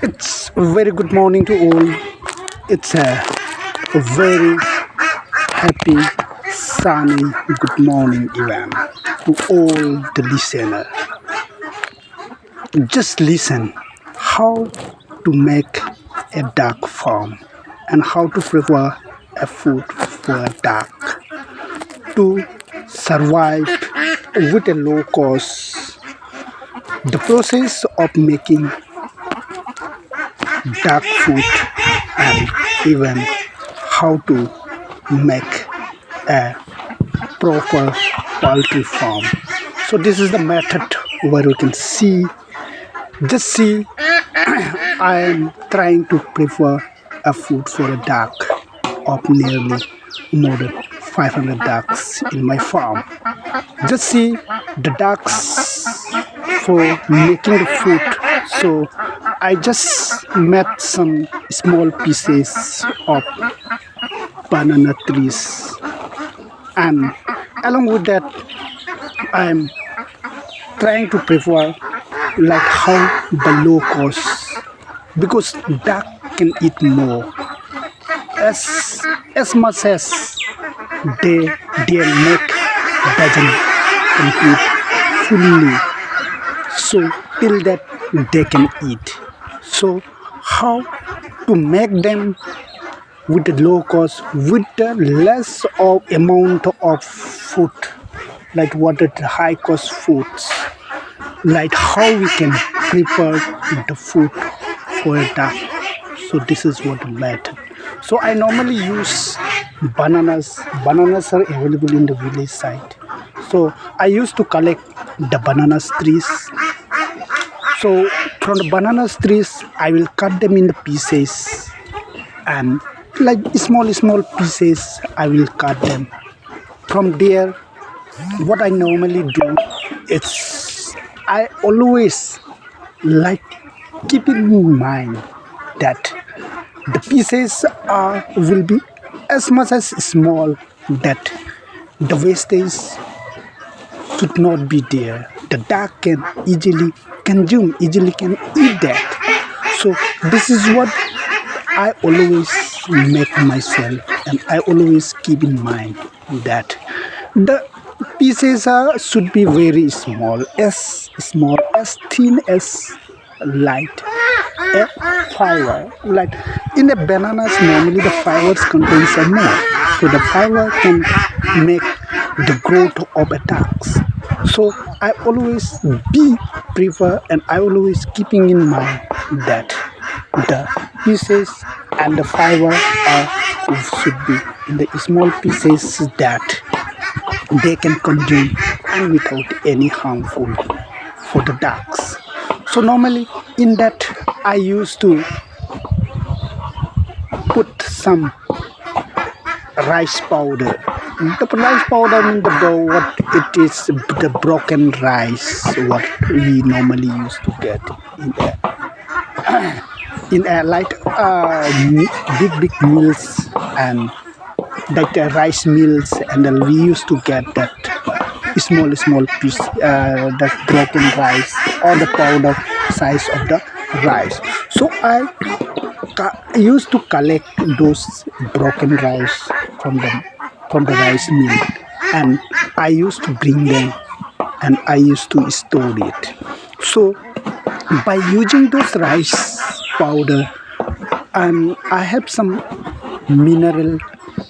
It's a very good morning to all. It's a very happy, sunny good morning, Ivan, to all the listener. Just listen how to make a duck farm and how to prepare a food for a duck to survive with a low cost. The process of making duck food and even how to make a proper poultry farm. So this is the method where we can see, just see, I am trying to prepare a food for a duck of nearly more than 500 ducks in my farm. Just see the ducks for making the food. So I just made some small pieces of banana trees, and along with that I'm trying to prepare like how the low cost, because duck can eat more as much as they their neck doesn't complete fully, so till that they can eat. So how to make them with the low cost, with the less of amount of food, like what are the high cost foods, like how we can prepare the food for a duck. So this is what the method. So I normally use bananas. Bananas are available in the village side. So I used to collect the bananas trees. So from the bananas trees, I will cut them in the pieces, and like small pieces I will cut them. From there, what I normally do is I always like keeping in mind that the pieces will be as much as small that the wastage should not be there. The duck can easily consume, easily can eat that. So this is what I always make myself, and I always keep in mind that the pieces should be very small, as thin as light a fiber. Like in the bananas, normally the fibers contains a more, so the fiber can make the growth of a ducks. So I always be prefer, and I always keeping in mind that the pieces and the fiber should be in the small pieces that they can consume and without any harmful for the ducks. So normally in that I used to put some rice powder. The rice powder means what it is, the broken rice what we normally used to get in a like big meals, and like the rice mills, and then we used to get that small piece, that broken rice or the powder size of the rice. So I used to collect those broken rice from the rice mill, and I used to bring them and I used to store it. So by using those rice powder, and I have some mineral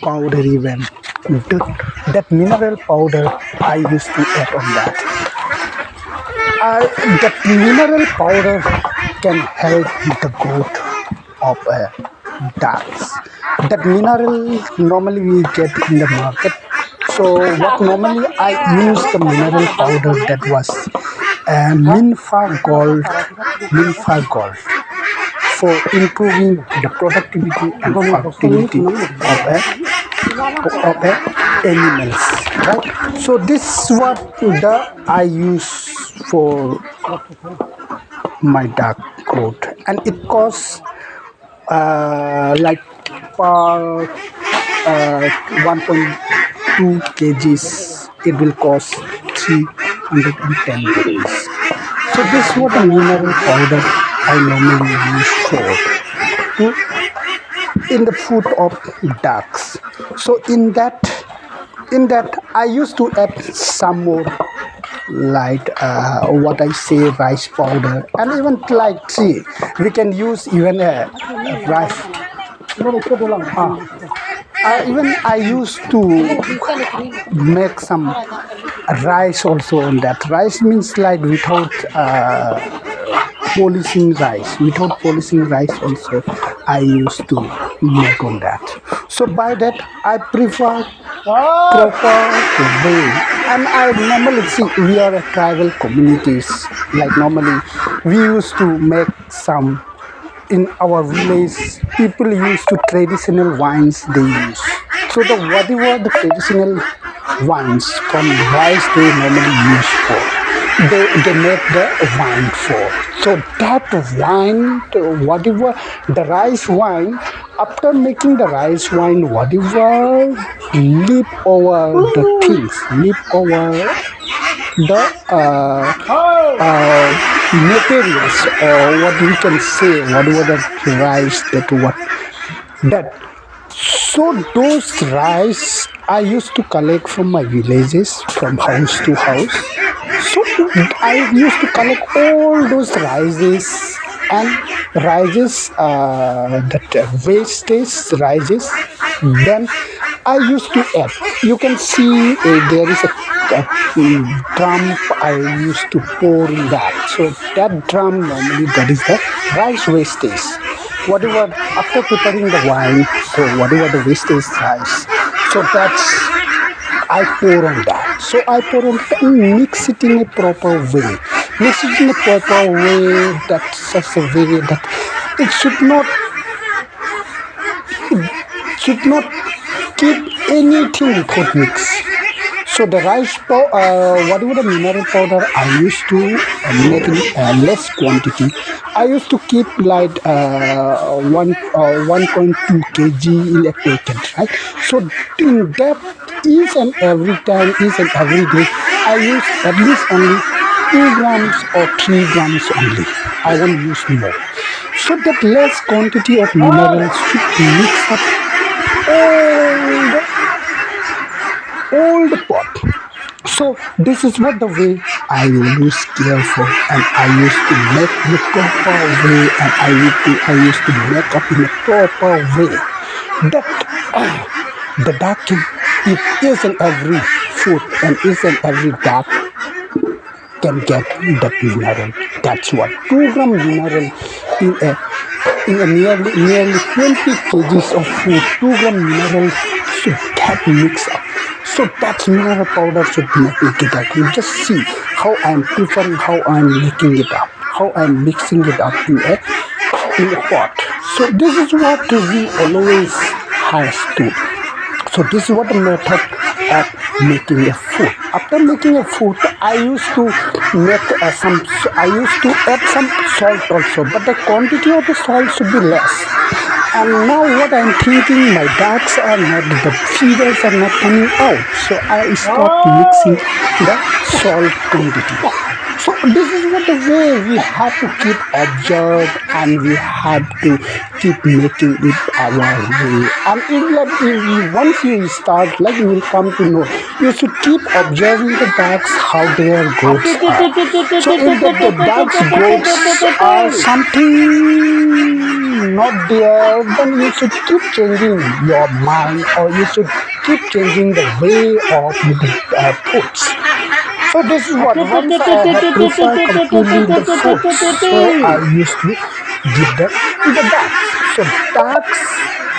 powder even. That mineral powder I used to add on that. That mineral powder can help the growth of ducks. That mineral normally we get in the market. So what normally I use the mineral powder, that was Minfa Gold, for improving the productivity and fertility of animals. Right? So this is what I use for my duck growth, and it costs like per 1.2 kgs. It will cost 310 rupees. So this is what a mineral powder I normally use for in the food of ducks. So in that I used to add some more, like what I say, rice powder, and even like, see, we can use even a rice. Even I used to make some rice also on that. Rice means like without polishing rice. Without polishing rice also I used to make on that. So by that I prefer proper way. And I normally see we are a tribal communities. Like normally we used to make some in our village. People used to traditional wines they use. So the whatever the traditional wines from rice they normally use for, they make the wine for. So that wine, whatever the rice wine, after making the rice wine, whatever leap over the things, leap over the materials, or what we can say, whatever the rice that what that. So those rice I used to collect from my villages, from house to house. So I used to collect all those rices and rices, that wastage rices. Then I used to add. You can see there is a drum I used to pour in that. So that drum normally that is the rice wastage. Whatever after preparing the wine, so whatever the wastage rice. So that's I pour on that. So I pour on that and mix it in a proper way. Mix it in a proper way, that such a way that it should not keep anything without mix. So the rice whatever the mineral powder I used to make in less quantity. I used to keep like 1.2 kg in a packet, right? So in that, each and every day, I use at least only 2 grams or 3 grams only. I won't use more. So that less quantity of minerals should mix up all the old pot. So this is what the way I always care for, and I used to make the proper way, and I used to make up in a proper way that the duck can eat each and every food, and each and every duck can get that mineral. That's what 2 gram mineral in a nearly 20 kgs of food. 2 gram mineral should get mixed up. So that's mineral powder should make it up. You just see how I'm preparing, how I'm making it up, how I'm mixing it up in a pot. So this is what we always has to. So this is what the method of making a food. After making a food, I used to make I used to add some salt also, but the quantity of the salt should be less. And now what I'm thinking, my ducks are not, the feeders are not coming out. So I stopped mixing the salt quantity. So this is what the way we have to keep observe, and we have to keep making it our way. And once you start, like you will come to know, you should keep observing the ducks, how their growths are. So if the ducks growths are something not there, then you should keep changing your mind, or you should keep changing the way of the foods. So this is what once I had prepared completely the food, so I used to give them to the ducks. So ducks,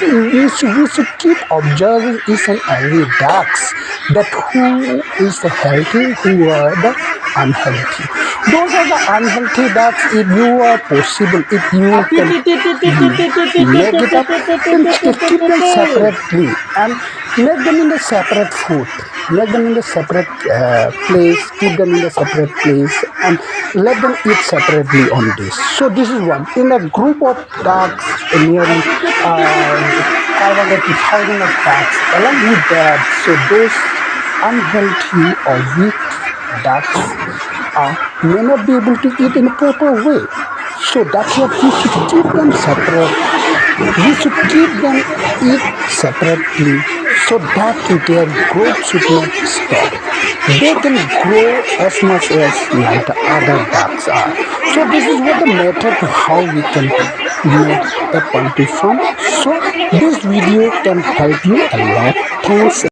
we should keep observing each and every ducks, that who is the healthy, who are the unhealthy. Those are the unhealthy ducks. If you are possible, if you can make it up, then keep them separately and make them in the separate food. Let them in the separate place, keep them in the separate place, and let them eat separately on this. So this is one. In a group of ducks, nearly 500 to 1,000 of ducks, along with that, so those unhealthy or weak ducks may not be able to eat in a proper way. So that's what we should keep them separate. We should keep them eat separately so that their growth should not stop. They can grow as much as like the other ducks are. So this is what the method to how we can make a poultry farm. So this video can help you a lot. Thanks.